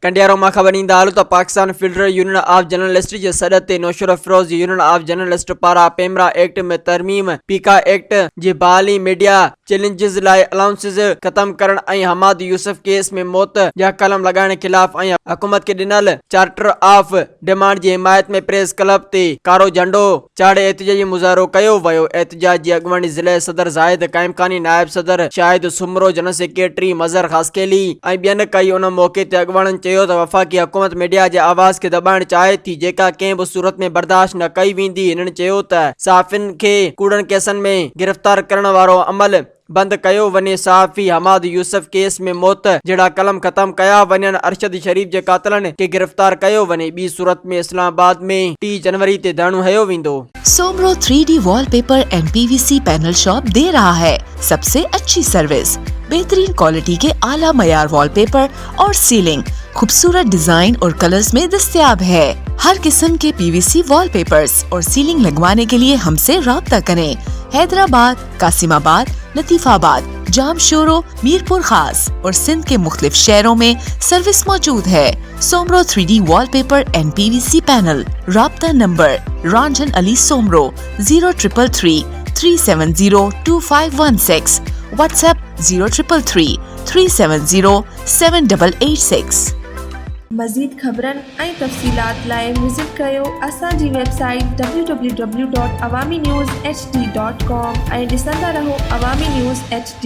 कंडियारो मां ख़बर ईंदा हालु त Pakistan federal union of journalist जे सॾ ते Naushahro Feroze union of journalist पारां पेमरा एक्ट में तरमीम, पीका एक्ट जे बहाली, मीडिया चैलेंजिस लाइ अलाउंसेस खत्म करण ऐं हमाद यूसुफ केस में मौत जा कलम लगाइण खिलाफ ऐं हुकूमत के ॾिनल चार्टर ऑफ डिमांड जी हिमायत में प्रेस क्लब ते कारो झंडो चाढ़े एहतजाजी मुज़ाहिरो कयो वियो। एहतजाज जी अॻुवाणी ज़िले सदर ज़ाहिद काइमखानी, नायब सदर शाहिद सुमरो, जनरल सेक्रेटरी मज़हर ख़ासकेली ऐं ॿियनि कई। उन मौके ते अॻुवाणनि चयो त वफ़ाक़ी हुकूमत मीडिया जे आवाज़ खे दॿाइण चाहे थी, जेका कंहिं बि सूरत में बर्दाश्त न कई वेंदी। हिननि चयो त सहाफ़ियुनि खे कूड़नि केसनि में गिरफ़्तार करण वारो अमल बंद कयो वञे। सहाफ़ी हमाद यूसुफ केस में मौत जड़ा कलम खत्म कया वञनि। अरशद शरीफ जे कातिलनि के गिरफ्तार कयो वञे। ॿी सूरत में इस्लामाबाद में 3 जनवरी ते धरणो हयो वेंदो। Soomro 3D wallpaper and PVC panel shop दे रहा है सबसे अच्छी सर्विस, बेहतरीन क्वालिटी के आला मयार वॉलपेपर और सीलिंग खूबसूरत डिजाइन और कलर्स में दस्तयाब है। हर किस्म के PVC वॉलपेपर्स और सीलिंग लगवाने के लिए हमसे राब्ता करें। हैदराबाद, कासिमाबाद, लतीफाबाद, जामशोरो, मीरपुर खास और सिंध के मुख्तलिफ शहरों में सर्विस मौजूद है। Soomro 3D wallpaper and PVC panel. राब्ता नंबर रंजन अली सोमरो 0333 370 2516, व्हाट्सएप 0333 370 7886। मज़ीद ख़बरनि ऐं तफ़सीलात लाइ विज़िट कयो असांजी वेबसाइट www.awamiNewsHD.com ऐं ॾिसंदा रहो अवामी न्यूज़ HD।